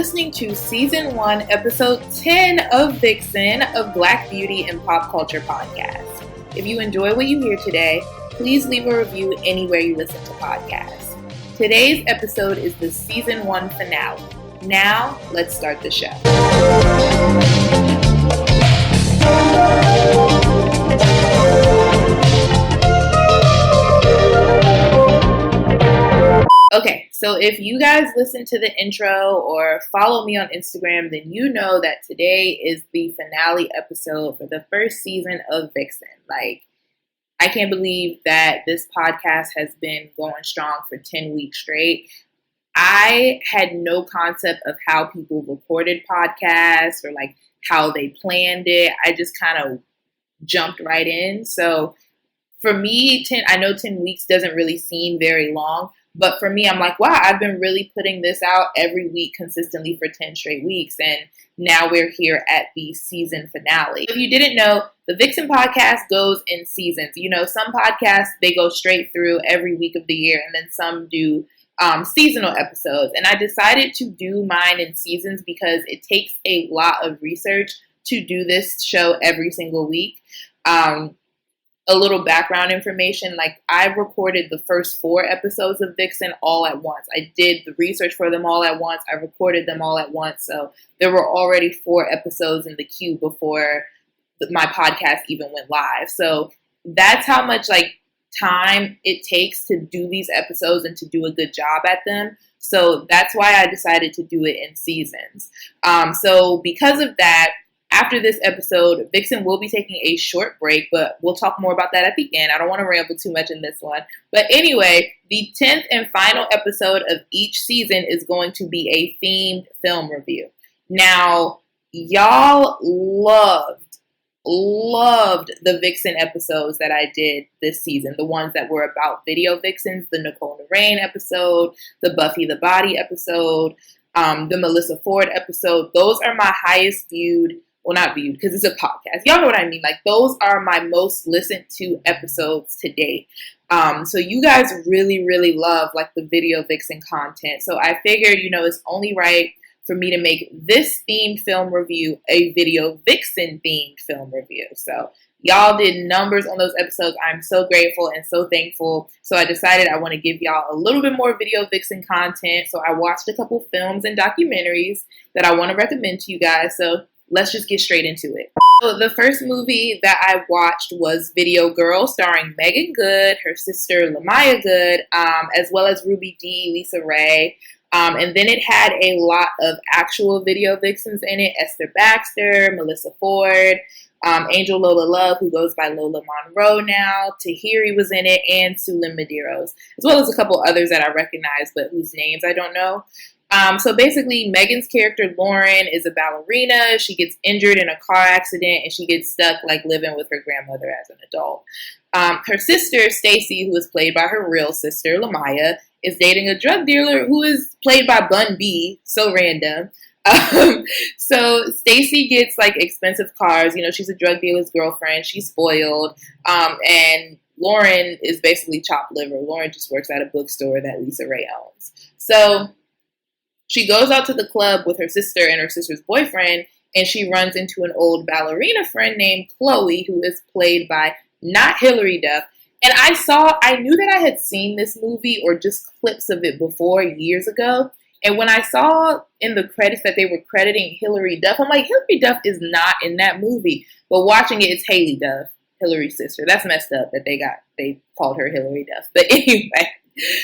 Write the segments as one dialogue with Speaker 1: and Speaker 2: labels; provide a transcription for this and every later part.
Speaker 1: listening to Season 1, Episode 10 of Vixen, a Black Beauty and Pop Culture podcast. If you enjoy what you hear today, please leave a review anywhere you listen to podcasts. Today's episode is the Season 1 finale. Now, let's start the show. Okay, so if you guys listen to the intro or follow me on Instagram, then you know that today is the finale episode for the first season of Vixen. I can't believe that this podcast has been going strong for 10 weeks straight. I had no concept of how people recorded podcasts or how they planned it. I just kind of jumped right in. So for me, I know 10 weeks doesn't really seem very long. But for me, I'm like, wow, I've been really putting this out every week consistently for 10 straight weeks. And now we're here at the season finale. If you didn't know, the Vixen podcast goes in seasons. You know, some podcasts, they go straight through every week of the year. And then some do seasonal episodes. And I decided to do mine in seasons because it takes a lot of research to do this show every single week. A little background information, I recorded the first 4 episodes of Vixen all at once. I did the research for them all at once. I recorded them all at once. So there were already 4 episodes in the queue before my podcast even went live. So that's how much time it takes to do these episodes and to do a good job at them. So that's why I decided to do it in seasons. So because of that, after this episode, Vixen will be taking a short break, but we'll talk more about that at the end. I don't want to ramble too much in this one. But anyway, the 10th and final episode of each season is going to be a themed film review. Now, y'all loved the Vixen episodes that I did this season. The ones that were about video vixens, the Nicole Lorraine episode, the Buffy the Body episode, the Melissa Ford episode. Those are my highest viewed. Well, not viewed because it's a podcast. Y'all know what I mean. Those are my most listened to episodes to date. So you guys really, really love the video vixen content. So I figured, it's only right for me to make this themed film review a video vixen themed film review. So y'all did numbers on those episodes. I'm so grateful and so thankful. So I decided I want to give y'all a little bit more video vixen content. So I watched a couple films and documentaries that I want to recommend to you guys. So let's just get straight into it. So the first movie that I watched was Video Girl, starring Megan Good, her sister Lamaya Good, as well as Ruby Dee, Lisa Ray. And then it had a lot of actual video vixens in it. Esther Baxter, Melissa Ford, Angel Lola Love, who goes by Lola Monroe now. Tahiri was in it, and Sulin Medeiros, as well as a couple others that I recognize, but whose names I don't know. So basically, Megan's character, Lauren, is a ballerina. She gets injured in a car accident, and she gets stuck, living with her grandmother as an adult. Her sister, Stacy, who is played by her real sister, Lamaya, is dating a drug dealer who is played by Bun B. So random. So Stacy gets, expensive cars. She's a drug dealer's girlfriend. She's spoiled. And Lauren is basically chopped liver. Lauren just works at a bookstore that Lisa Ray owns. So she goes out to the club with her sister and her sister's boyfriend, and she runs into an old ballerina friend named Chloe, who is played by not Hilary Duff. And I knew that I had seen this movie or just clips of it before years ago. And when I saw in the credits that they were crediting Hilary Duff, I'm like, Hilary Duff is not in that movie. But watching it, it's Haley Duff, Hilary's sister. That's messed up that they called her Hilary Duff. But anyway,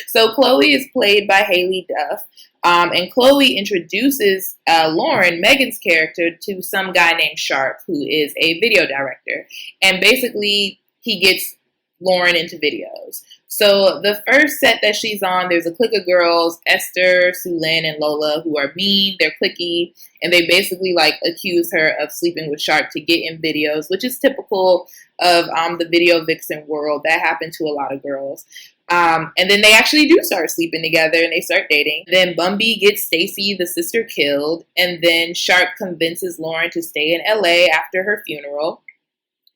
Speaker 1: so Chloe is played by Haley Duff. And Chloe introduces Lauren, Megan's character, to some guy named Sharp, who is a video director. And basically, he gets Lauren into videos. So the first set that she's on, there's a clique of girls, Esther, Sulin, and Lola, who are mean. They're cliquey. And they basically accuse her of sleeping with Sharp to get in videos, which is typical of the video vixen world. That happened to a lot of girls. And then they actually do start sleeping together and they start dating. Then Bumby gets Stacy, the sister, killed. And then Sharp convinces Lauren to stay in LA after her funeral.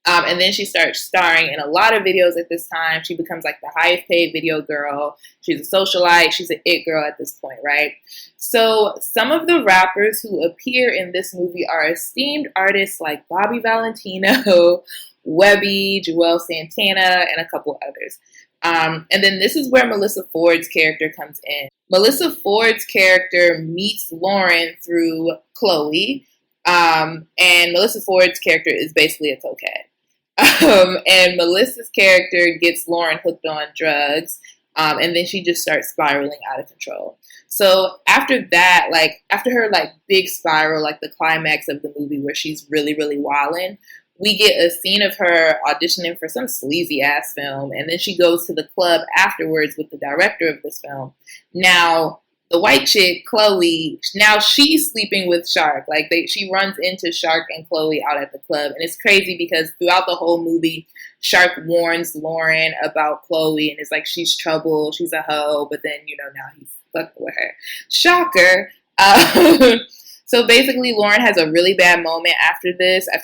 Speaker 1: And then she starts starring in a lot of videos at this time. She becomes like the highest paid video girl. She's a socialite. She's an it girl at this point, right? So some of the rappers who appear in this movie are esteemed artists like Bobby Valentino, Webby, Joel Santana, and a couple others. And then this is where Melissa Ford's character comes in. Melissa Ford's character meets Lauren through Chloe. And Melissa Ford's character is basically a cokehead. And Melissa's character gets Lauren hooked on drugs, and then she just starts spiraling out of control. So after that, like after her like big spiral, like the climax of the movie where she's really, really wildin', we get a scene of her auditioning for some sleazy ass film, and then she goes to the club afterwards with the director of this film. Now, the white chick, Chloe, now she's sleeping with Shark. Like she runs into Shark and Chloe out at the club. And it's crazy because throughout the whole movie, Shark warns Lauren about Chloe and is like, she's trouble, she's a hoe. But then, now he's fucking with her. Shocker. So basically, Lauren has a really bad moment after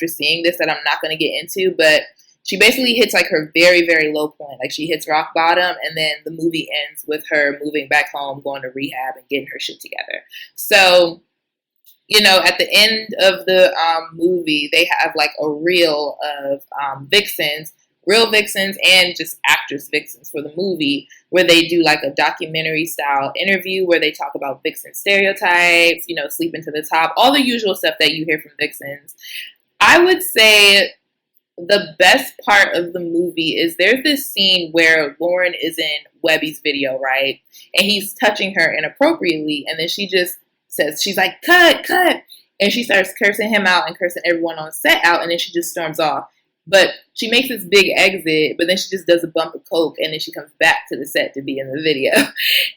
Speaker 1: seeing this that I'm not going to get into. But she basically hits like her very, very low point. Like she hits rock bottom, and then the movie ends with her moving back home, going to rehab, and getting her shit together. So, at the end of the movie, they have like a reel of vixens, real vixens, and just actress vixens for the movie, where they do like a documentary style interview where they talk about vixen stereotypes, sleeping to the top, all the usual stuff that you hear from vixens. I would say the best part of the movie is there's this scene where Lauren is in Webby's video, right? And he's touching her inappropriately. And then she just says, she's like, cut. And she starts cursing him out and cursing everyone on set out. And then she just storms off. But she makes this big exit, but then she just does a bump of coke. And then she comes back to the set to be in the video.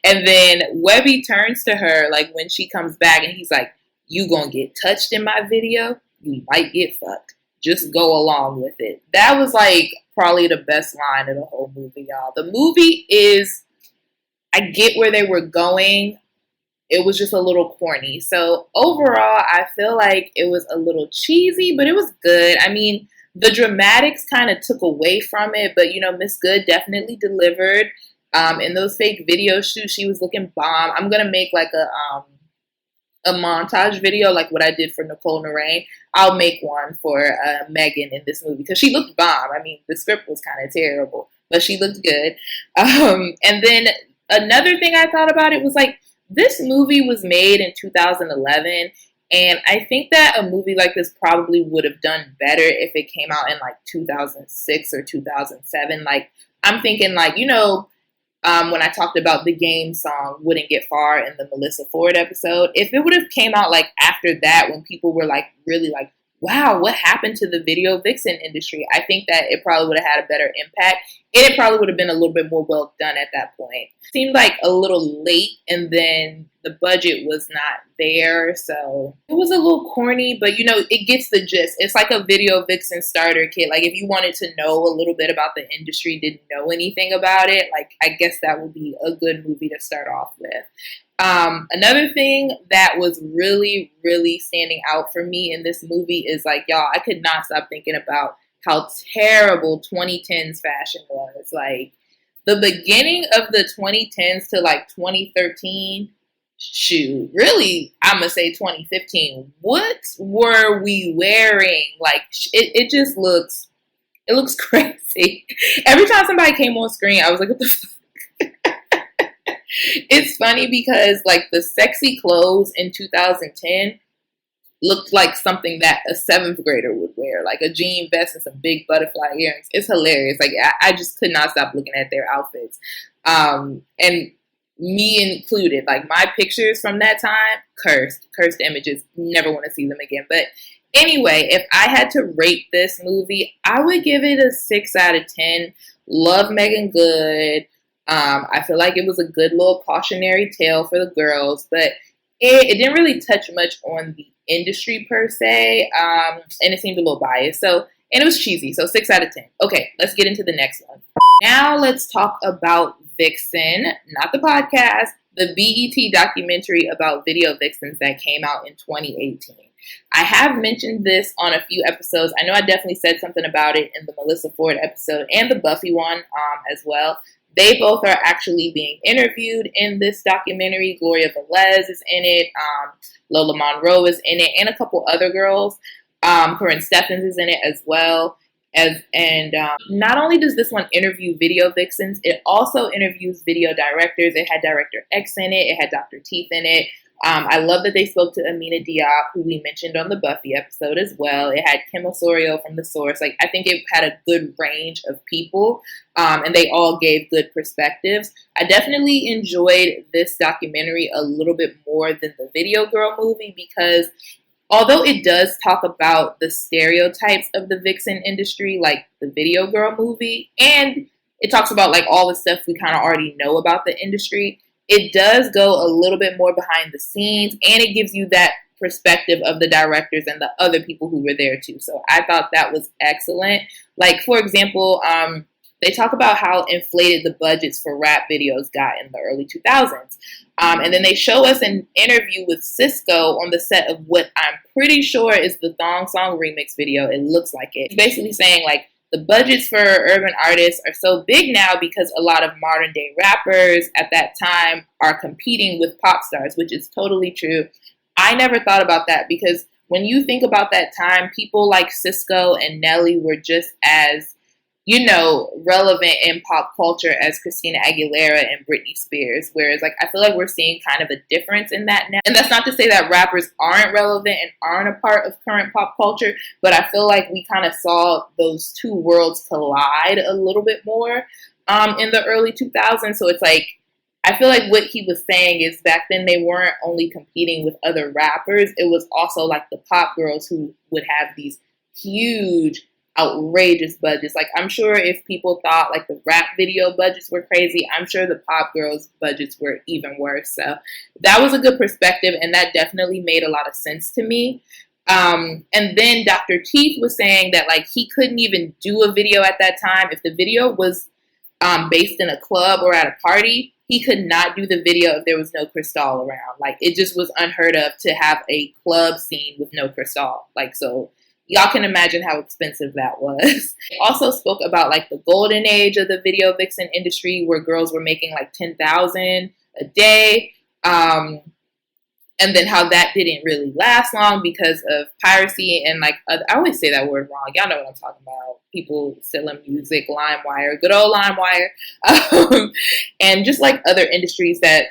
Speaker 1: And then Webby turns to her, like when she comes back, and he's like, you gonna get touched in my video? You might get fucked. Just go along with it. That was like probably the best line of the whole movie, y'all. The movie is, I get where they were going. It was just a little corny. So overall, I feel like it was a little cheesy, but it was good. I mean, the dramatics kind of took away from it, but Miss Good definitely delivered. In those fake video shoots, she was looking bomb. I'm gonna make like a montage video like what I did for Nicole Narain. I'll make one for Megan in this movie because she looked bomb. I mean, the script was kind of terrible, but she looked good. And then another thing I thought about it was like, this movie was made in 2011, and I think that a movie like this probably would have done better if it came out in like 2006 or 2007. Like, I'm thinking like, when I talked about the game song Wouldn't Get Far in the Melissa Ford episode, if it would have came out like after that, when people were like really like, wow, what happened to the video vixen industry? I think that it probably would have had a better impact. And it probably would have been a little bit more well done at that point. Seemed like a little late, and then the budget was not there. So it was a little corny, but it gets the gist. It's like a video vixen starter kit. Like if you wanted to know a little bit about the industry, didn't know anything about it, like I guess that would be a good movie to start off with. Another thing that was really, really standing out for me in this movie is like, y'all, I could not stop thinking about how terrible 2010s fashion was. Like the beginning of the 2010s to like 2013, shoot, really, I'm gonna say 2015. What were we wearing? Like it just looks, it looks crazy. Every time somebody came on screen, I was like, what the fuck? It's funny because like the sexy clothes in 2010 looked like something that a 7th grader would wear, like a jean vest and some big butterfly earrings. It's hilarious. Like I just could not stop looking at their outfits. And me included, like my pictures from that time, cursed images. Never want to see them again. But anyway, if I had to rate this movie, I would give it a 6 out of 10. Love Megan Good. I feel like it was a good little cautionary tale for the girls, but it didn't really touch much on the industry per se, and it seemed a little biased. So, and it was cheesy, so 6 out of 10. Okay, let's get into the next one. Now let's talk about Vixen, not the podcast, the BET documentary about video vixens that came out in 2018. I have mentioned this on a few episodes. I know I definitely said something about it in the Melissa Ford episode and the Buffy one as well. They both are actually being interviewed in this documentary. Gloria Velez is in it. Lola Monroe is in it, and a couple other girls. Corinne Stephens is in it as well. And not only does this one interview video vixens, it also interviews video directors. It had Director X in it. It had Dr. Teeth in it. I love that they spoke to Amina Diop, who we mentioned on the Buffy episode as well. It had Kim Osorio from The Source. Like, I think it had a good range of people, and they all gave good perspectives. I definitely enjoyed this documentary a little bit more than the Video Girl movie because although it does talk about the stereotypes of the vixen industry, like the Video Girl movie, and it talks about like all the stuff we kind of already know about the industry, it does go a little bit more behind the scenes, and it gives you that perspective of the directors and the other people who were there too. So I thought that was excellent. Like, for example, they talk about how inflated the budgets for rap videos got in the early 2000s. And then they show us an interview with Cisco on the set of what I'm pretty sure is the Thong Song remix video. It looks like it. He's basically saying, like, the budgets for urban artists are so big now because a lot of modern day rappers at that time are competing with pop stars, which is totally true. I never thought about that because when you think about that time, people like Cisco and Nelly were just as, you know, relevant in pop culture as Christina Aguilera and Britney Spears. Whereas, like, I feel like we're seeing kind of a difference in that now. And that's not to say that rappers aren't relevant and aren't a part of current pop culture, but I feel like we kind of saw those two worlds collide a little bit more in the early 2000s. So it's like, I feel like what he was saying is back then they weren't only competing with other rappers. It was also like the pop girls who would have these huge, outrageous budgets. Like, I'm sure if people thought like the rap video budgets were crazy, I'm sure the pop girls budgets were even worse. So that was a good perspective, and that definitely made a lot of sense to me. And then Dr. Teeth was saying that like he couldn't even do a video at that time if the video was based in a club or at a party. He could not do the video if there was no Cristal around. Like, it just was unheard of to have a club scene with no Cristal. Like, so y'all can imagine how expensive that was. They also spoke about like the golden age of the video vixen industry where girls were making like $10,000 a day. And then how that didn't really last long because of piracy and like, I always say that word wrong. Y'all know what I'm talking about. People selling music, LimeWire, good old LimeWire. And just like other industries and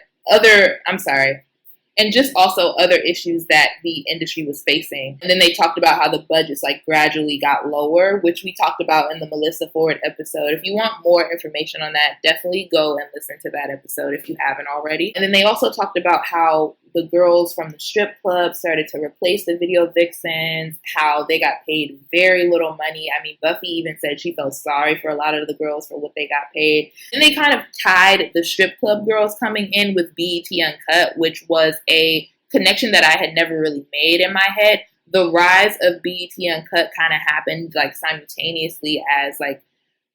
Speaker 1: just also other issues that the industry was facing. And then they talked about how the budgets like gradually got lower, which we talked about in the Melissa Ford episode. If you want more information on that, definitely go and listen to that episode if you haven't already. And then they also talked about how the girls from the strip club started to replace the video vixens, how they got paid very little money. I mean, Buffy even said she felt sorry for a lot of the girls for what they got paid. And they kind of tied the strip club girls coming in with BET Uncut, which was a connection that I had never really made in my head. The rise of BET Uncut kind of happened like simultaneously as like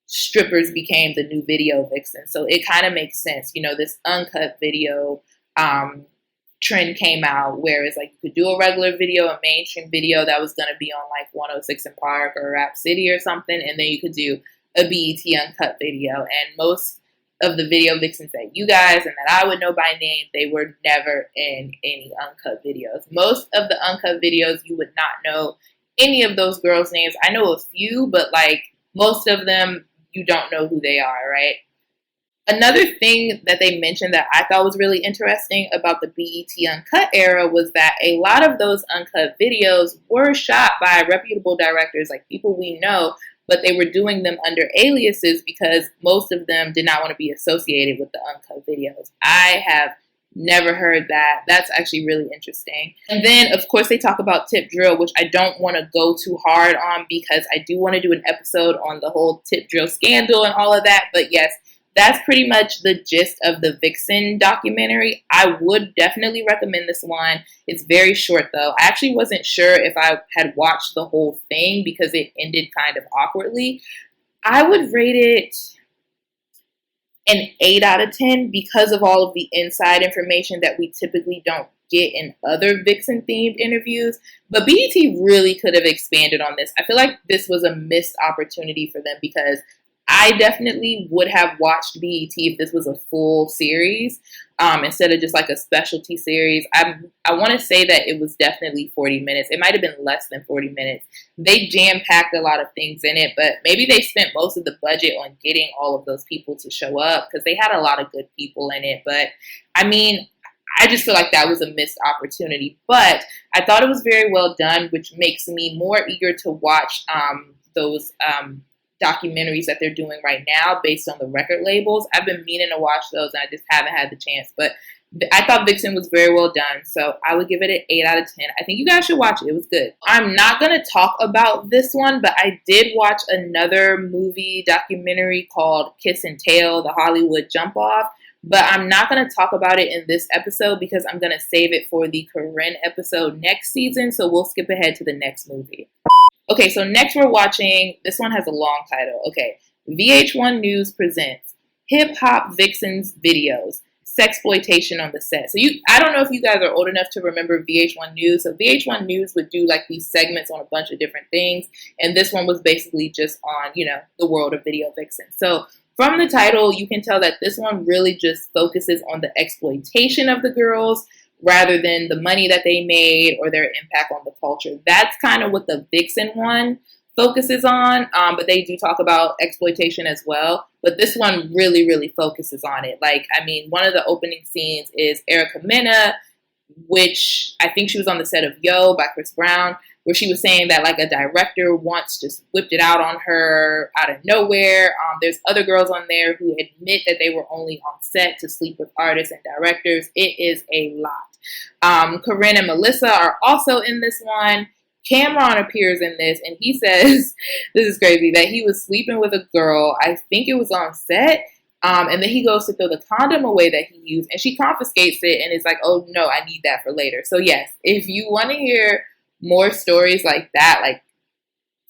Speaker 1: strippers became the new video vixen. So it kind of makes sense. You know, this uncut video trend came out, whereas like you could do a regular video, a mainstream video that was going to be on like 106 in Park or Rap City or something, and then you could do a BET Uncut video. And most of the video vixens that you guys and that I would know by name, they were never in any uncut videos. Most of the uncut videos, you would not know any of those girls' names. I know a few, but like most of them, you don't know who they are, right? Another thing that they mentioned that I thought was really interesting about the BET Uncut era was that a lot of those uncut videos were shot by reputable directors, like people we know, but they were doing them under aliases because most of them did not want to be associated with the uncut videos. I have never heard that. That's actually really interesting. And then, of course, they talk about Tip Drill, which I don't want to go too hard on because I do want to do an episode on the whole Tip Drill scandal and all of that. But yes, that's pretty much the gist of the Vixen documentary. I would definitely recommend this one. It's very short, though. I actually wasn't sure if I had watched the whole thing because it ended kind of awkwardly. I would rate it an 8 out of 10 because of all of the inside information that we typically don't get in other Vixen-themed interviews. But BET really could have expanded on this. I feel like this was a missed opportunity for them because I definitely would have watched BET if this was a full series instead of just like a specialty series. I want to say that it was definitely 40 minutes. It might have been less than 40 minutes. They jam-packed a lot of things in it, but maybe they spent most of the budget on getting all of those people to show up because they had a lot of good people in it. But I mean, I just feel like that was a missed opportunity. But I thought it was very well done, which makes me more eager to watch those documentaries that they're doing right now based on the record labels. I've been meaning to watch those and I just haven't had the chance. But I thought Vixen was very well done. So I would give it an 8 out of 10. I think you guys should watch it. It was good. I'm not going to talk about this one, but I did watch another movie documentary called Kiss and Tell, the Hollywood Jump Off. But I'm not going to talk about it in this episode because I'm going to save it for the Corinne episode next season. So we'll skip ahead to the next movie. Okay, so next we're watching, this one has a long title. Okay, VH1 News presents Hip Hop Vixens Videos, Sexploitation on the Set. So I don't know if you guys are old enough to remember VH1 News. So VH1 News would do like these segments on a bunch of different things. And this one was basically just on, the world of video vixens. So from the title, you can tell that this one really just focuses on the exploitation of the girls rather than the money that they made or their impact on the culture. That's kind of what the Vixen one focuses on, but they do talk about exploitation as well. But this one really, really focuses on it. Like, I mean, one of the opening scenes is Erica Mena, which I think she was on the set of Yo by Chris Brown, where she was saying that like a director once just whipped it out on her out of nowhere. There's other girls on there who admit that they were only on set to sleep with artists and directors. It is a lot. Corinne and Melissa are also in this one. Cameron appears in this, and he says, this is crazy, that he was sleeping with a girl, I think it was on set, and then he goes to throw the condom away that he used, and she confiscates it, and is like, oh no, I need that for later. So yes, if you want to hear more stories like that, like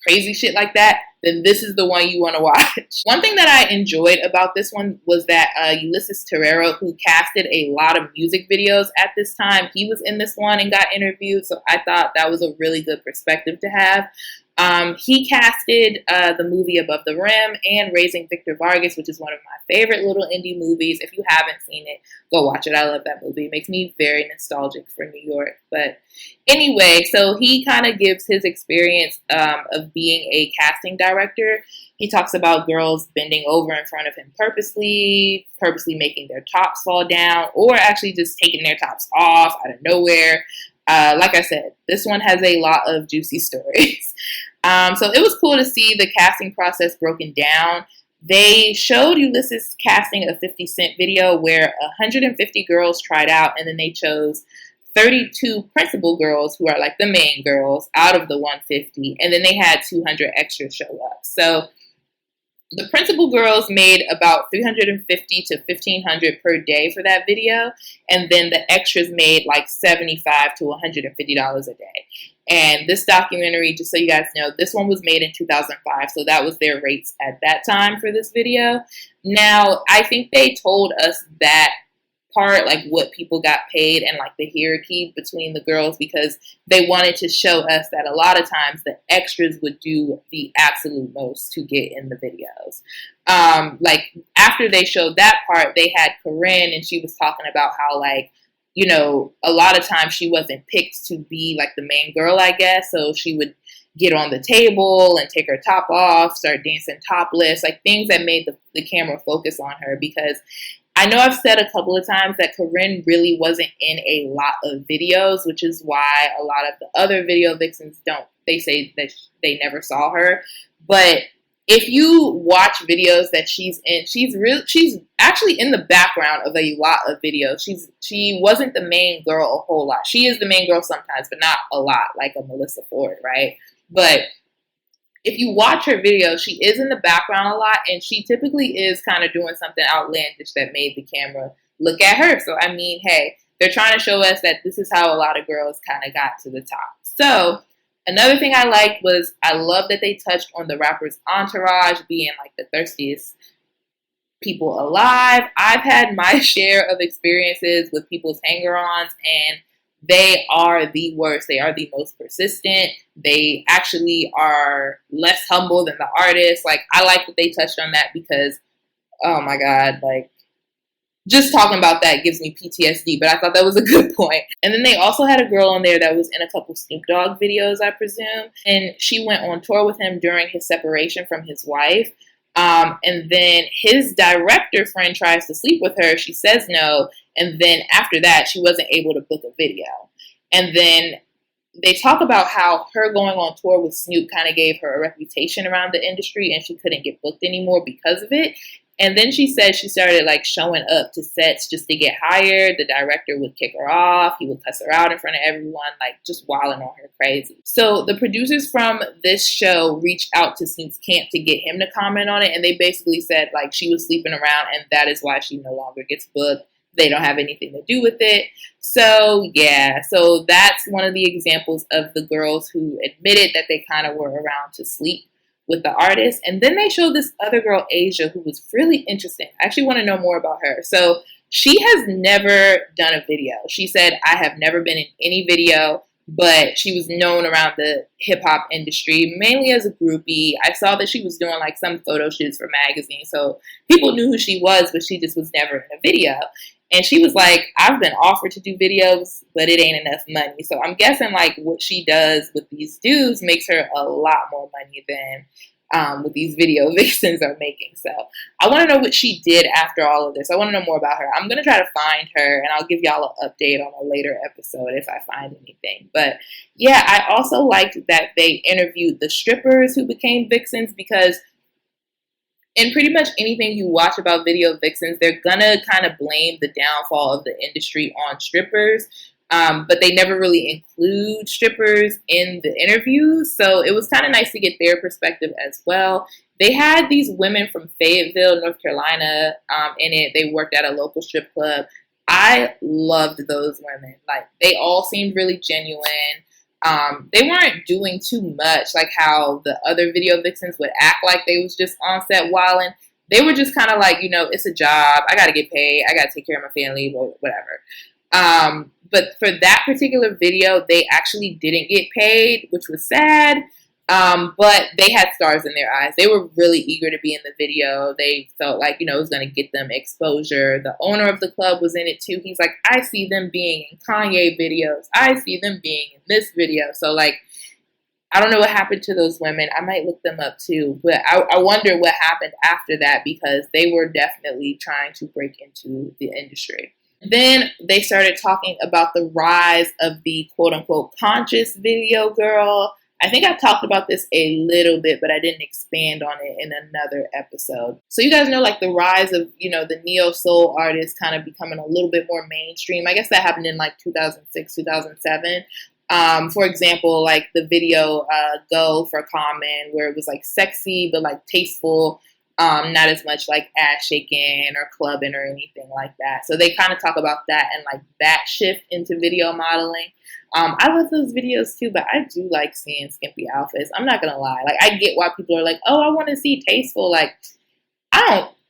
Speaker 1: crazy shit like that, then this is the one you want to watch. One thing that I enjoyed about this one was that Ulysses Terrero, who casted a lot of music videos at this time, he was in this one and got interviewed. So I thought that was a really good perspective to have. He casted the movie Above the Rim and Raising Victor Vargas, which is one of my favorite little indie movies. If you haven't seen it, go watch it. I love that movie. It makes me very nostalgic for New York. But anyway, so he kind of gives his experience of being a casting director. He talks about girls bending over in front of him purposely making their tops fall down, or actually just taking their tops off out of nowhere. Like I said, this one has a lot of juicy stories. So it was cool to see the casting process broken down. They showed Ulysses casting a 50 Cent video where 150 girls tried out, and then they chose 32 principal girls who are like the main girls out of the 150, and then they had 200 extras show up. So the principal girls made about $350 to $1,500 per day for that video, and then the extras made like $75 to $150 a day. And this documentary, just so you guys know, this one was made in 2005, so that was their rates at that time for this video. Now, I think they told us that part, like what people got paid and like the hierarchy between the girls, because they wanted to show us that a lot of times the extras would do the absolute most to get in the videos. Like after they showed that part, they had Corinne, and she was talking about how like, you know, a lot of times she wasn't picked to be like the main girl, I guess. So she would get on the table and take her top off, start dancing topless, like things that made the camera focus on her. Because I know I've said a couple of times that Corinne really wasn't in a lot of videos, which is why a lot of the other video vixens they say that they never saw her. But if you watch videos that she's in, she's actually in the background of a lot of videos. She wasn't the main girl a whole lot. She is the main girl sometimes, but not a lot, like a Melissa Ford, right? But if you watch her videos, she is in the background a lot, and she typically is kind of doing something outlandish that made the camera look at her. So, I mean, hey, they're trying to show us that this is how a lot of girls kind of got to the top. So, another thing I liked was I love that they touched on the rapper's entourage being like the thirstiest people alive. I've had my share of experiences with people's hanger-ons, and they are the worst. They are the most persistent. They actually are less humble than the artists. Like, I like that they touched on that because, oh my God, like, just talking about that gives me PTSD, but I thought that was a good point. And then they also had a girl on there that was in a couple Snoop Dogg videos, I presume. And she went on tour with him during his separation from his wife. And then his director friend tries to sleep with her. She says no. And then after that, she wasn't able to book a video. And then they talk about how her going on tour with Snoop kind of gave her a reputation around the industry and she couldn't get booked anymore because of it. And then she said she started like showing up to sets just to get hired. The director would kick her off. He would cuss her out in front of everyone, like just wilding on her crazy. So the producers from this show reached out to Snoop's camp to get him to comment on it. And they basically said like she was sleeping around and that is why she no longer gets booked. They don't have anything to do with it. So yeah, so that's one of the examples of the girls who admitted that they kind of were around to sleep with the artist. And then they showed this other girl, Asia, who was really interesting. I actually want to know more about her. So she has never done a video. She said, I have never been in any video, but she was known around the hip hop industry, mainly as a groupie. I saw that she was doing like some photo shoots for magazines. So people knew who she was, but she just was never in a video. And she was like, I've been offered to do videos, but it ain't enough money. So I'm guessing like what she does with these dudes makes her a lot more money than what these video vixens are making. So I want to know what she did after all of this. I want to know more about her. I'm going to try to find her and I'll give y'all an update on a later episode if I find anything. But yeah, I also liked that they interviewed the strippers who became vixens because in pretty much anything you watch about video vixens, they're gonna kind of blame the downfall of the industry on strippers, but they never really include strippers in the interviews. So it was kind of nice to get their perspective as well. They had these women from Fayetteville, North Carolina, in it. They worked at a local strip club. I loved those women. Like, they all seemed really genuine. They weren't doing too much like how the other video vixens would act like they was just on set wilding. They were just kind of like, you know, it's a job. I got to get paid. I got to take care of my family, whatever. But for that particular video, they actually didn't get paid, which was sad. But they had stars in their eyes. They were really eager to be in the video. They felt like, you know, it was going to get them exposure. The owner of the club was in it too. He's like, I see them being in Kanye videos. I see them being in this video. So like, I don't know what happened to those women. I might look them up too. But I wonder what happened after that because they were definitely trying to break into the industry. Then they started talking about the rise of the quote-unquote conscious video girl. I think I talked about this a little bit, but I didn't expand on it in another episode. So you guys know like the rise of, you know, the neo-soul artists kind of becoming a little bit more mainstream. I guess that happened in like 2006, 2007. For example, like the video Go for Common, where it was like sexy but like tasteful, not as much like ass shaking or clubbing or anything like that. So they kind of talk about that and like that shift into video modeling. I love those videos too, but I do like seeing skimpy outfits. I'm not gonna lie. Like, I get why people are like, oh, I want to see tasteful. Like,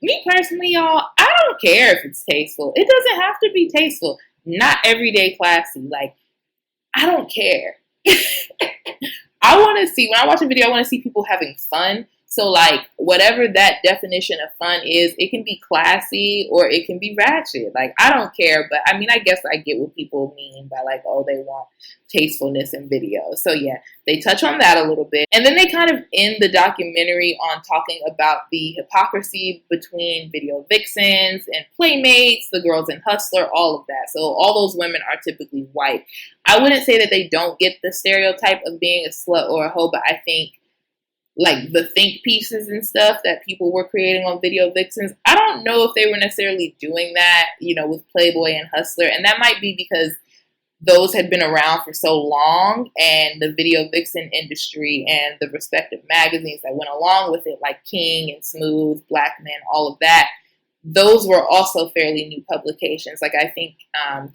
Speaker 1: me personally, y'all, I don't care if it's tasteful. It doesn't have to be tasteful. Not everyday classy. Like, I don't care. I want to see, when I watch a video, I want to see people having fun. So, like, whatever that definition of fun is, it can be classy or it can be ratchet. Like, I don't care. But, I mean, I guess I get what people mean by, like, oh, they want tastefulness in videos. So, yeah, they touch on that a little bit. And then they kind of end the documentary on talking about the hypocrisy between video vixens and playmates, the girls in Hustler, all of that. So, all those women are typically white. I wouldn't say that they don't get the stereotype of being a slut or a hoe, but I think like the think pieces and stuff that people were creating on video vixens, I don't know if they were necessarily doing that, you know, with Playboy and Hustler. And that might be because those had been around for so long and the video vixen industry and the respective magazines that went along with it, like King and Smooth, Black Men, all of that, those were also fairly new publications. Like I think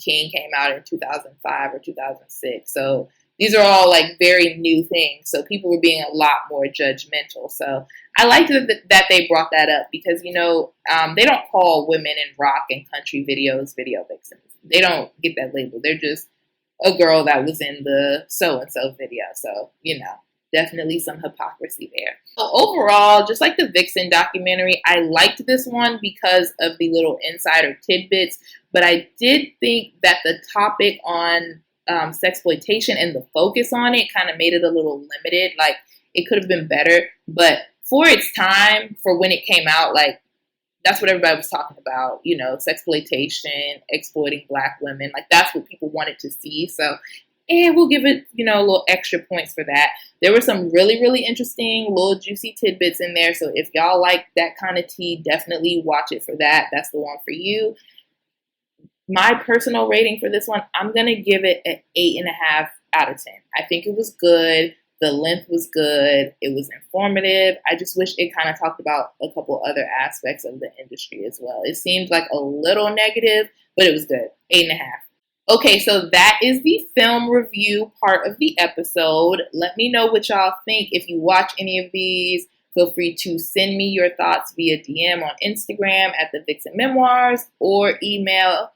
Speaker 1: King came out in 2005 or 2006. So these are all like very new things. So people were being a lot more judgmental. So I liked that they brought that up because, you know, they don't call women in rock and country videos video vixens. They don't get that label. They're just a girl that was in the so-and-so video. So, definitely some hypocrisy there. So overall, just like the Vixen documentary, I liked this one because of the little insider tidbits, but I did think that the topic on sexploitation and the focus on it kind of made it a little limited. Like, it could have been better, but for its time, for when it came out, like, that's what everybody was talking about, sexploitation, exploiting Black women. Like, that's what people wanted to see. So, and we'll give it, a little extra points for that. There were some really, really interesting little juicy tidbits in there. So if y'all like that kind of tea, definitely watch it for that. That's the one for you. My personal rating for this one, I'm going to give it an 8.5 out of 10. I think it was good. The length was good. It was informative. I just wish it kind of talked about a couple other aspects of the industry as well. It seemed like a little negative, but it was good. 8.5. Okay, so that is the film review part of the episode. Let me know what y'all think. If you watch any of these, feel free to send me your thoughts via DM on Instagram at the Vixen Memoirs or email,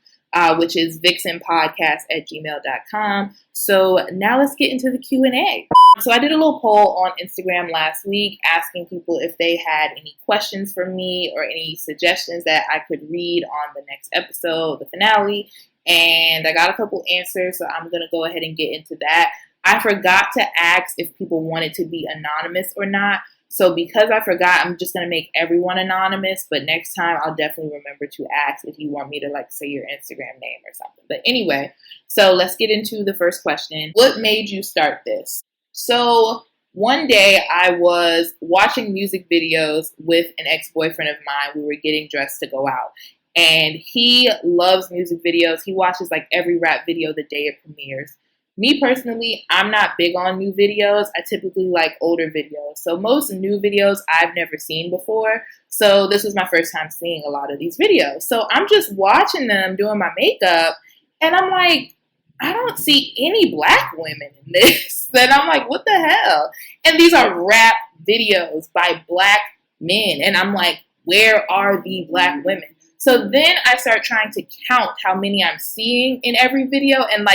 Speaker 1: which is vixenpodcast@gmail.com. So now let's get into the Q&A. So I did a little poll on Instagram last week asking people if they had any questions for me or any suggestions that I could read on the next episode, the finale. And I got a couple answers, so I'm going to go ahead and get into that. I forgot to ask if people wanted to be anonymous or not. So because I forgot, I'm just going to make everyone anonymous. But next time, I'll definitely remember to ask if you want me to, say your Instagram name or something. But anyway, so let's get into the first question. What made you start this? So one day I was watching music videos with an ex-boyfriend of mine. We were getting dressed to go out. And he loves music videos. He watches every rap video the day it premieres. Me personally, I'm not big on new videos. I typically like older videos. So most new videos I've never seen before. So this was my first time seeing a lot of these videos. So I'm just watching them doing my makeup. And I'm like, I don't see any Black women in this. Then I'm like, what the hell? And these are rap videos by Black men. And I'm like, where are the Black women? So then I start trying to count how many I'm seeing in every video. And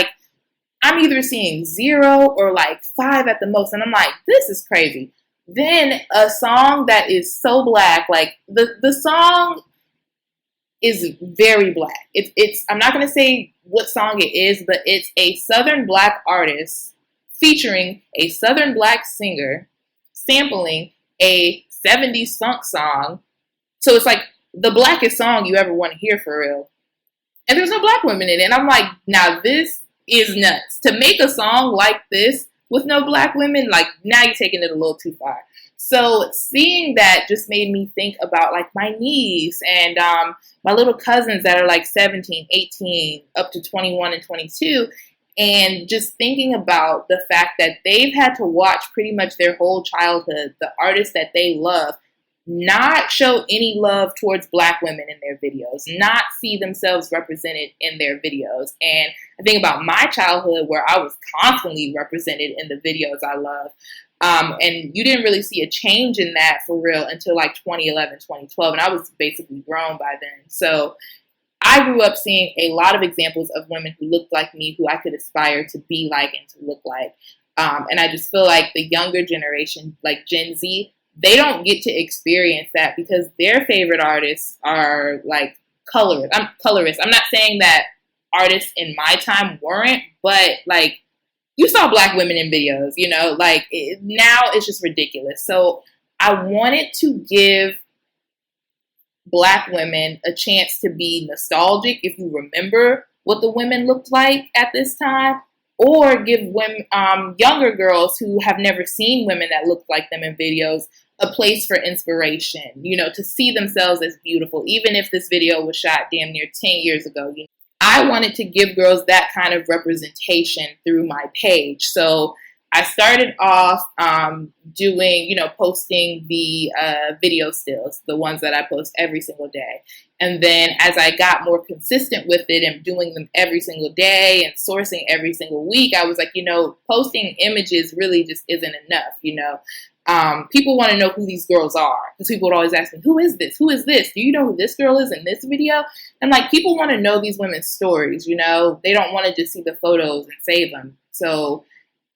Speaker 1: I'm either seeing 0 or 5 at the most. And I'm like, this is crazy. Then a song that is so Black, the song is very Black. It's I'm not going to say what song it is, but it's a Southern Black artist featuring a Southern Black singer sampling a 70s funk song. So it's the Blackest song you ever want to hear for real. And there's no Black women in it. And I'm like, now this is nuts. To make a song like this with no Black women, now you're taking it a little too far. So seeing that just made me think about my niece and my little cousins that are 17, 18, up to 21 and 22. And just thinking about the fact that they've had to watch pretty much their whole childhood, the artists that they love, not show any love towards Black women in their videos, not see themselves represented in their videos. And I think about my childhood where I was constantly represented in the videos I love. And you didn't really see a change in that for real until 2011, 2012. And I was basically grown by then. So I grew up seeing a lot of examples of women who looked like me, who I could aspire to be like and to look like. And I just feel like the younger generation, Gen Z, they don't get to experience that because their favorite artists are colorists. I'm not saying that artists in my time weren't, but you saw Black women in videos, now it's just ridiculous. So I wanted to give Black women a chance to be nostalgic if you remember what the women looked like at this time, or give women, younger girls who have never seen women that looked like them in videos a place for inspiration, to see themselves as beautiful, even if this video was shot damn near 10 years ago. I wanted to give girls that kind of representation through my page. So I started off doing, posting the video stills, the ones that I post every single day. And then as I got more consistent with it and doing them every single day and sourcing every single week, I was like, posting images really just isn't enough, people want to know who these girls are, because people would always ask me, who is this? Who is this? Do you know who this girl is in this video? And like, people want to know these women's stories, you know? They don't want to just see the photos and save them. So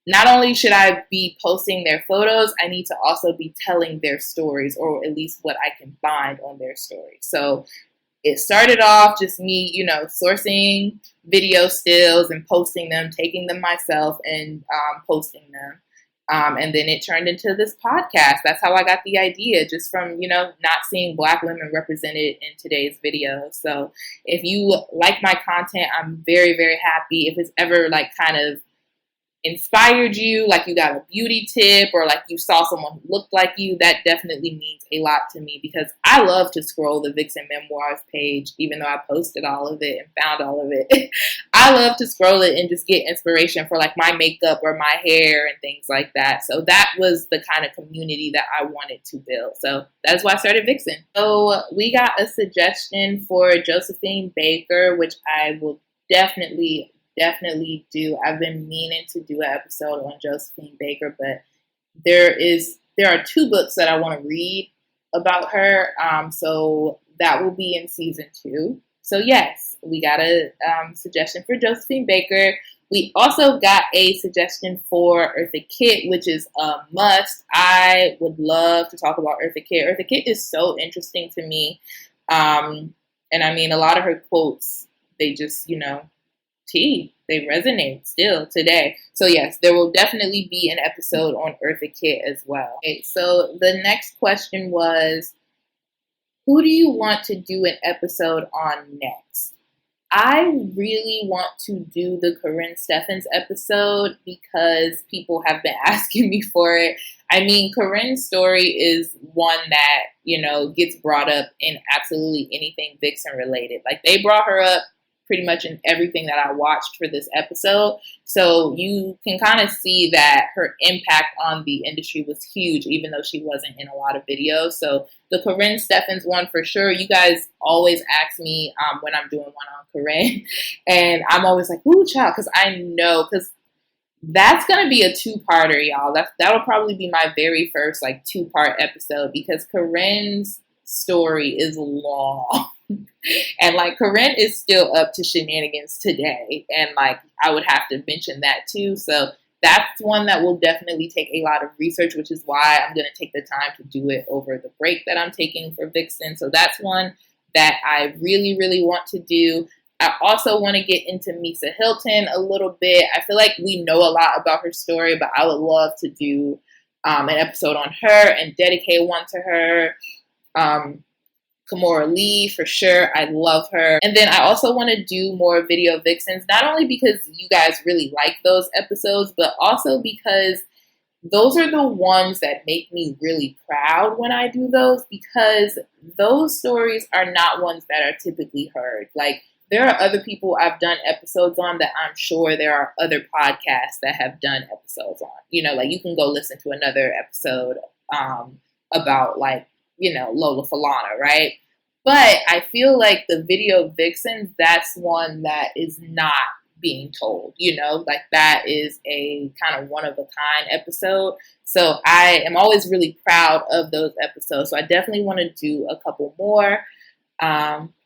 Speaker 1: not only should I be posting their photos, I need to also be telling their stories, or at least what I can find on their stories. So it started off just me, you know, sourcing video stills and posting them, taking them myself and posting them. And then it turned into this podcast. That's how I got the idea, just from, you know, not seeing Black women represented in today's videos. So if you like my content, I'm very, very happy. If it's ever like kind of inspired you, like you got a beauty tip, or like you saw someone who looked like you, that definitely means a lot to me, because I love to scroll the Vixen Memoirs page, even though I posted all of it and found all of it. I love to scroll it and just get inspiration for like my makeup or my hair and things like that. So that was the kind of community that I wanted to build. So that's why I started Vixen. So we got a suggestion for Josephine Baker, which I will definitely do. I've been meaning to do an episode on Josephine Baker, but there are 2 books that I want to read about her. So that will be in season 2. So yes, we got a suggestion for Josephine Baker. We also got a suggestion for Eartha Kitt, which is a must. I would love to talk about Eartha Kitt. Eartha Kitt is so interesting to me. And I mean, a lot of her quotes, they just, you know, they resonate still today. So yes, there will definitely be an episode on Eartha Kitt as well. Okay, so the next question was, who do you want to do an episode on next? I really want to do the Corinne Steffens episode because people have been asking me for it. I mean, Corinne's story is one that, you know, gets brought up in absolutely anything Vixen related. Like, they brought her up pretty much in everything that I watched for this episode. So you can kind of see that her impact on the industry was huge, even though she wasn't in a lot of videos. So the Corinne Steffens one for sure. You guys always ask me when I'm doing one on Corinne, and I'm always like, ooh, child, because I know, because that's going to be a 2-parter, y'all. That'll probably be my very first like 2-part episode, because Corinne's story is long. And like, Corinne is still up to shenanigans today, and like, I would have to mention that too. So that's one that will definitely take a lot of research, which is why I'm going to take the time to do it over the break that I'm taking for Vixen. So that's one that I really, really want to do. I also want to get into Misa Hilton a little bit. I feel like we know a lot about her story, but I would love to do an episode on her and dedicate one to her. Kimora Lee, for sure. I love her. And then I also want to do more video vixens, not only because you guys really like those episodes, but also because those are the ones that make me really proud when I do those, because those stories are not ones that are typically heard. Like, there are other people I've done episodes on that I'm sure there are other podcasts that have done episodes on. You know, like, you can go listen to another episode about, like, you know, Lola Falana, right? But I feel like the video vixens, that's one that is not being told, you know, like, that is a kind of one-of-a-kind episode. So I am always really proud of those episodes. So I definitely want to do a couple more.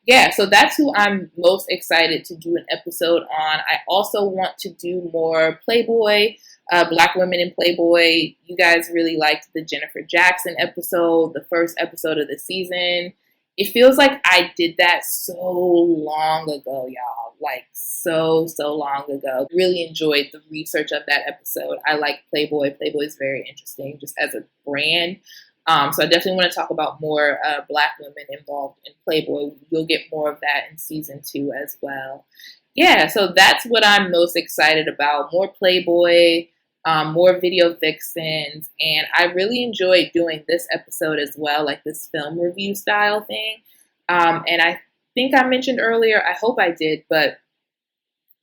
Speaker 1: Yeah, so that's who I'm most excited to do an episode on. I also want to do more Playboy, Black women in Playboy. You guys really liked the Jennifer Jackson episode, the first episode of the season. It feels like I did that so long ago, y'all. Like, so long ago. Really enjoyed the research of that episode. I like Playboy. Playboy is very interesting just as a brand. So I definitely want to talk about more Black women involved in Playboy. You'll get more of that in season 2 as well. Yeah, so that's what I'm most excited about. More Playboy, more video vixens, and I really enjoyed doing this episode as well, like this film review style thing. And I think I mentioned earlier, I hope I did, but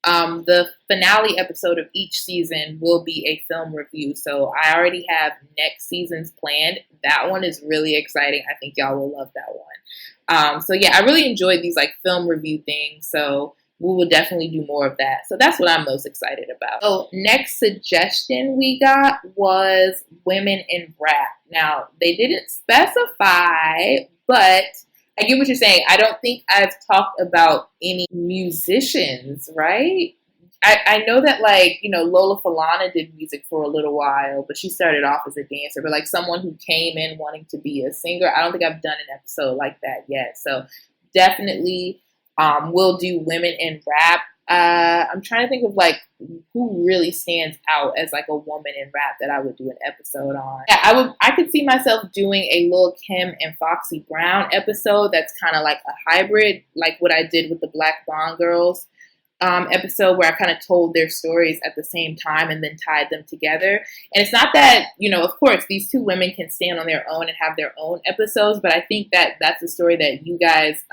Speaker 1: the finale episode of each season will be a film review. So I already have next season's planned. That one is really exciting. I think y'all will love that one. So yeah, I really enjoyed these like film review things. So we will definitely do more of that. So that's what I'm most excited about. So next suggestion we got was women in rap. Now, they didn't specify, but I get what you're saying. I don't think I've talked about any musicians, right? I know that, like, you know, Lola Falana did music for a little while, but she started off as a dancer. But, like, someone who came in wanting to be a singer, I don't think I've done an episode like that yet. So definitely we'll do women in rap. I'm trying to think of, like, who really stands out as, like, a woman in rap that I would do an episode on. Yeah, I could see myself doing a Lil' Kim and Foxy Brown episode that's kind of like a hybrid, like what I did with the Black Bond Girls episode, where I kind of told their stories at the same time and then tied them together. And it's not that, you know, of course, these two women can stand on their own and have their own episodes, but I think that that's a story that you guys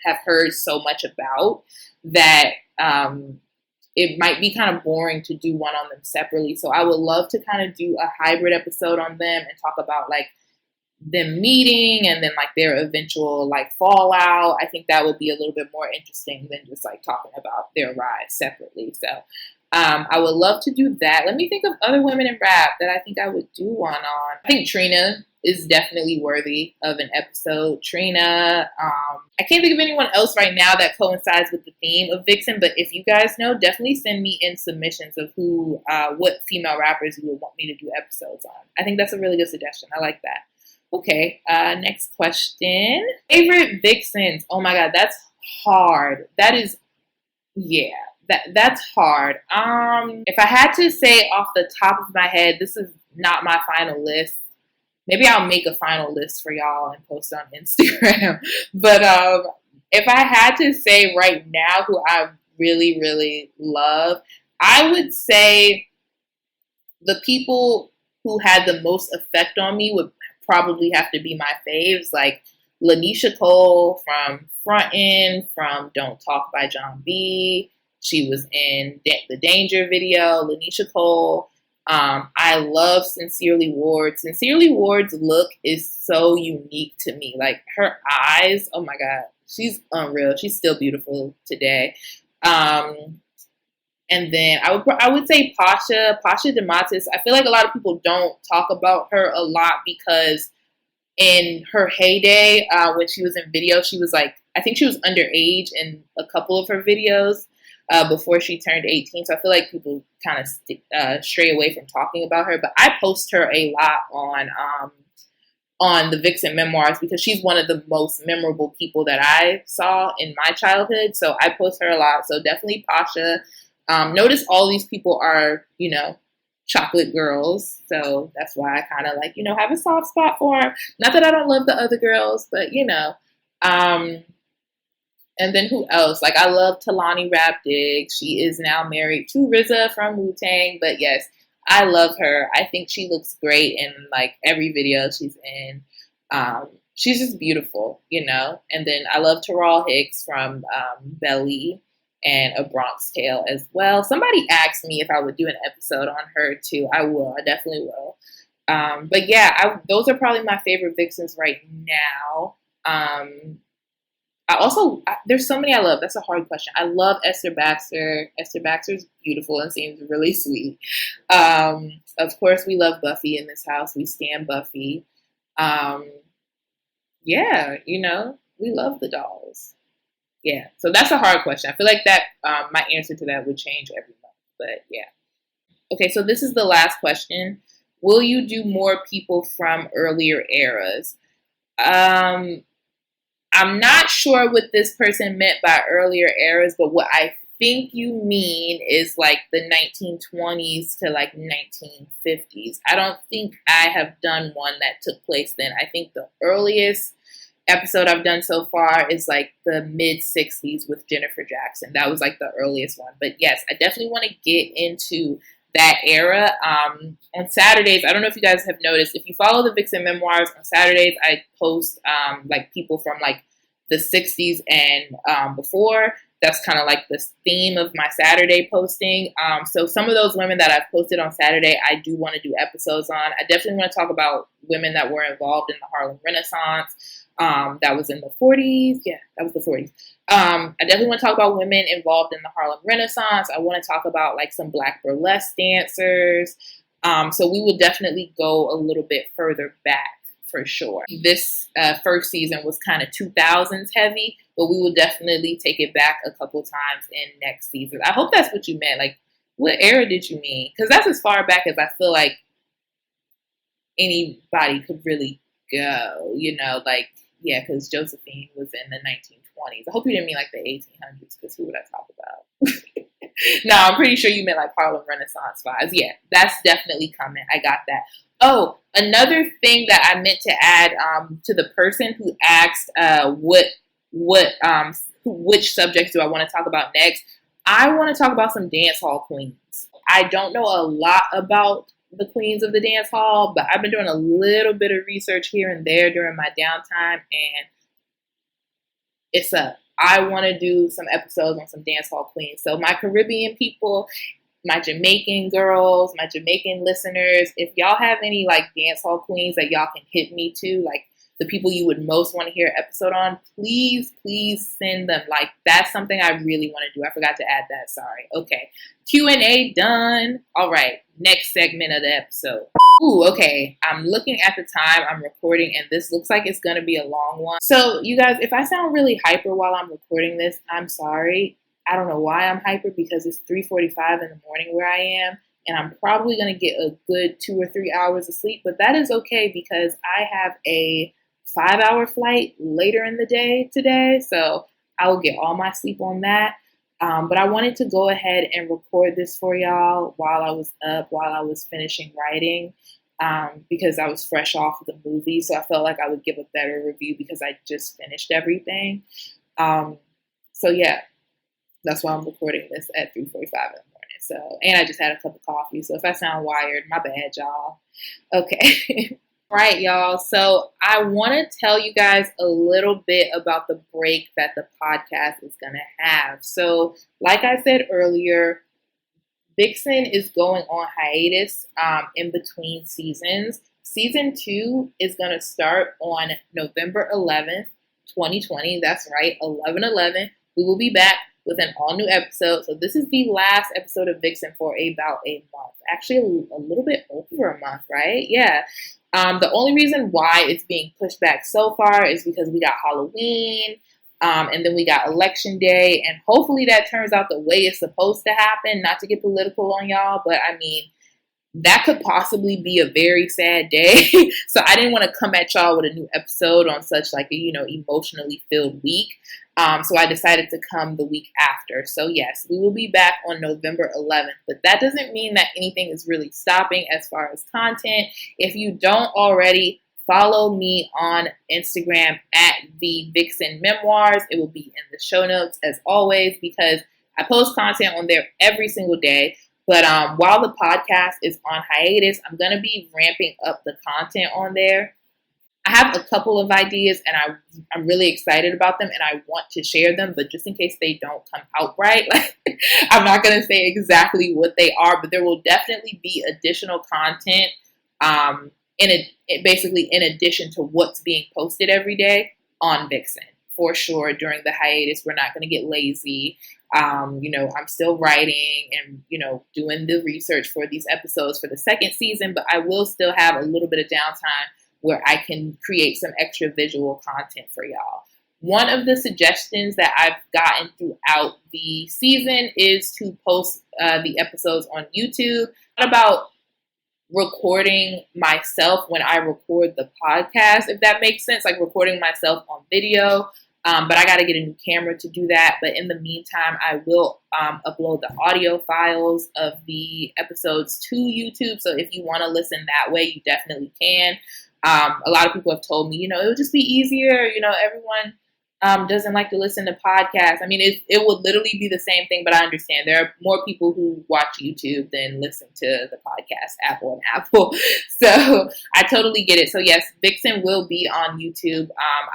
Speaker 1: have heard so much about that it might be kind of boring to do one on them separately. So I would love to kind of do a hybrid episode on them and talk about, like, them meeting and then, like, their eventual, like, fallout. I think that would be a little bit more interesting than just, like, talking about their rise separately. So I would love to do that. Let me think of other women in rap that I think I would do one on. I think Trina is definitely worthy of an episode. Trina, I can't think of anyone else right now that coincides with the theme of Vixen, but if you guys know, definitely send me in submissions of who, what female rappers you would want me to do episodes on. I think that's a really good suggestion. I like that. Okay, next question. Favorite Vixens? Oh my God, that's hard. That is, yeah, that's hard. If I had to say off the top of my head, this is not my final list. Maybe I'll make a final list for y'all and post on Instagram. But if I had to say right now who I really, really love, I would say the people who had the most effect on me would probably have to be my faves, like Lanisha Cole from Frontin', from Don't Talk by John B. She was in the Danger video. Lanisha Cole. I love Sincerely Ward. Sincerely Ward's look is so unique to me. Like, her eyes, oh my God, she's unreal. She's still beautiful today. And then I would say Pasha DeMattis. I feel like a lot of people don't talk about her a lot because in her heyday, when she was in videos, she was like, I think she was underage in a couple of her videos before she turned 18. So I feel like people kind of stray away from talking about her. But I post her a lot on the Vixen memoirs because she's one of the most memorable people that I saw in my childhood. So I post her a lot. So definitely Pasha. Notice all these people are, you know, chocolate girls. So that's why I kind of, like, you know, have a soft spot for her. Not that I don't love the other girls, but, you know. And then who else? Like, I love Talani Rapdig. She is now married to RZA from Wu-Tang. But yes, I love her. I think she looks great in, like, every video she's in. She's just beautiful, you know. And then I love Terrell Hicks from Belly and A Bronx Tale as well. Somebody asked me if I would do an episode on her too. I will. I definitely will. But yeah, those are probably my favorite Vixens right now. There's so many I love. That's a hard question. I love Esther Baxter. Esther Baxter's beautiful and seems really sweet. Of course, we love Buffy in this house. We stan Buffy. Yeah, you know, we love the dolls. Yeah, so that's a hard question. I feel like that my answer to that would change every month, but yeah. Okay, so this is the last question. Will you do more people from earlier eras? I'm not sure what this person meant by earlier eras, but what I think you mean is like the 1920s to like 1950s. I don't think I have done one that took place then. I think the earliest episode I've done so far is like the mid 60s with Jennifer Jackson. That was like the earliest one. But yes, I definitely want to get into that era. On Saturdays, I don't know if you guys have noticed, if you follow the Vixen memoirs on Saturdays, I post like people from like the 60s and before. That's kind of like the theme of my Saturday posting. So some of those women that I've posted on Saturday, I do want to do episodes on. I definitely want to talk about women that were involved in the Harlem Renaissance. That was in the 40s. Yeah, that was the 40s. I definitely want to talk about women involved in the Harlem Renaissance. I want to talk about like some Black burlesque dancers. So we will definitely go a little bit further back for sure. This first season was kind of 2000s heavy, but we will definitely take it back a couple times in next season. I hope that's what you meant. Like, what era did you mean? Because that's as far back as I feel like anybody could really go, you know, like, yeah, because Josephine was in the 1920s. I hope you didn't mean like the 1800s, because who would I talk about? No, I'm pretty sure you meant like Harlem Renaissance vibes. Yeah, that's definitely coming. I got that. Oh, another thing that I meant to add to the person who asked which subjects do I want to talk about next, I want to talk about some dance hall queens. I don't know a lot about the queens of the dance hall, but I've been doing a little bit of research here and there during my downtime, and it's up. I want to do some episodes on some dance hall queens. So my Caribbean people, my Jamaican girls, my Jamaican listeners, if y'all have any like dance hall queens that y'all can hit me to, like the people you would most want to hear an episode on, please send them. Like, that's something I really want to do. I forgot to add that. Sorry. Okay. Q&A done. All right. Next segment of the episode. Ooh, okay. I'm looking at the time I'm recording, and this looks like it's going to be a long one. So, you guys, if I sound really hyper while I'm recording this, I'm sorry. I don't know why I'm hyper, because it's 3:45 in the morning where I am, and I'm probably going to get a good 2 or 3 hours of sleep, but that is okay because I have a 5-hour flight later in the day today, so I will get all my sleep on that. But I wanted to go ahead and record this for y'all while I was up, while I was finishing writing, because I was fresh off of the movie, so I felt like I would give a better review because I just finished everything. So yeah, that's why I'm recording this at 3:45 in the morning. So, and I just had a cup of coffee, so if I sound wired, my bad, y'all. Okay. Right, y'all. So I want to tell you guys a little bit about the break that the podcast is going to have. So like I said earlier, Vixen is going on hiatus in between seasons. Season 2 is going to start on November 11th, 2020. That's right, 11/11. We will be back with an all-new episode. So this is the last episode of Vixen for about a month. Actually, a little bit over a month, right? Yeah. The only reason why it's being pushed back so far is because we got Halloween, and then we got Election Day, and hopefully that turns out the way it's supposed to happen. Not to get political on y'all, but I mean, that could possibly be a very sad day. So I didn't want to come at y'all with a new episode on such like a, emotionally filled week. So I decided to come the week after. So yes, we will be back on November 11th, but that doesn't mean that anything is really stopping as far as content. If you don't already, follow me on Instagram at the Vixen Memoirs. It will be in the show notes as always, because I post content on there every single day. But while the podcast is on hiatus, I'm going to be ramping up the content on there. I have a couple of ideas, and I'm really excited about them, and I want to share them, but just in case they don't come out right, I'm not going to say exactly what they are, but there will definitely be additional content basically in addition to what's being posted every day on Vixen. For sure, during the hiatus, we're not going to get lazy. I'm still writing and, doing the research for these episodes for the second season, but I will still have a little bit of downtime where I can create some extra visual content for y'all. One of the suggestions that I've gotten throughout the season is to post the episodes on YouTube. Not about recording myself when I record the podcast, if that makes sense, like recording myself on video. But I got to get a new camera to do that. But in the meantime, I will upload the audio files of the episodes to YouTube. So if you want to listen that way, you definitely can. A lot of people have told me, it would just be easier. Everyone doesn't like to listen to podcasts. I mean, it would literally be the same thing, but I understand there are more people who watch YouTube than listen to the podcast Apple. So I totally get it. So yes, Vixen will be on YouTube.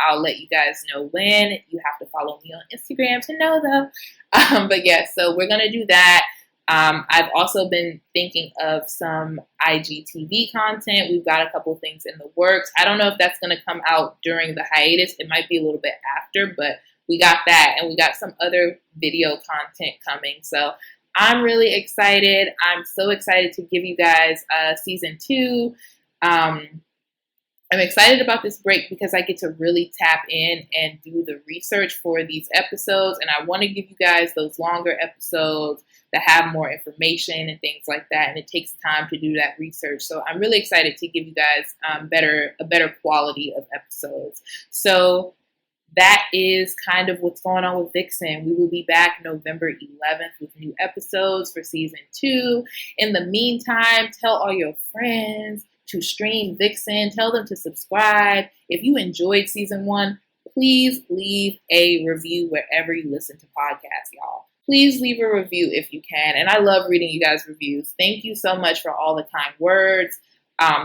Speaker 1: I'll let you guys know when. You have to follow me on Instagram to know though. But yes, so we're going to do that. I've also been thinking of some IGTV content. We've got a couple things in the works. I don't know if that's going to come out during the hiatus. It might be a little bit after, but we got that, and we got some other video content coming. So I'm really excited. I'm so excited to give you guys season 2. I'm excited about this break because I get to really tap in and do the research for these episodes. And I want to give you guys those longer episodes that have more information and things like that. And it takes time to do that research. So I'm really excited to give you guys a better quality of episodes. So that is kind of what's going on with Vixen. We will be back November 11th with new episodes for season 2. In the meantime, tell all your friends to stream Vixen. Tell them to subscribe. If you enjoyed season 1, please leave a review wherever you listen to podcasts, y'all. Please leave a review if you can. And I love reading you guys' reviews. Thank you so much for all the kind words.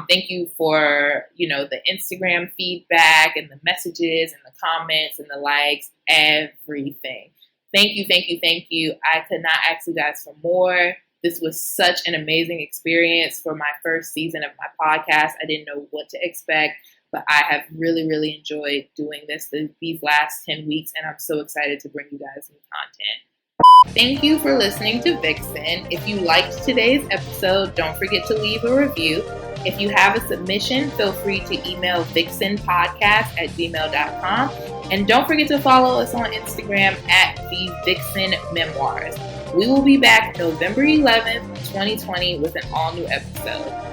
Speaker 1: Thank you for, the Instagram feedback and the messages and the comments and the likes, everything. Thank you, thank you, thank you. I could not ask you guys for more. This was such an amazing experience for my first season of my podcast. I didn't know what to expect, but I have really, really enjoyed doing these last 10 weeks, and I'm so excited to bring you guys new content. Thank you for listening to Vixen. If you liked today's episode, don't forget to leave a review. If you have a submission, feel free to email VixenPodcast@gmail.com. And don't forget to follow us on Instagram at the Vixen Memoirs. We will be back November 11th, 2020 with an all-new episode.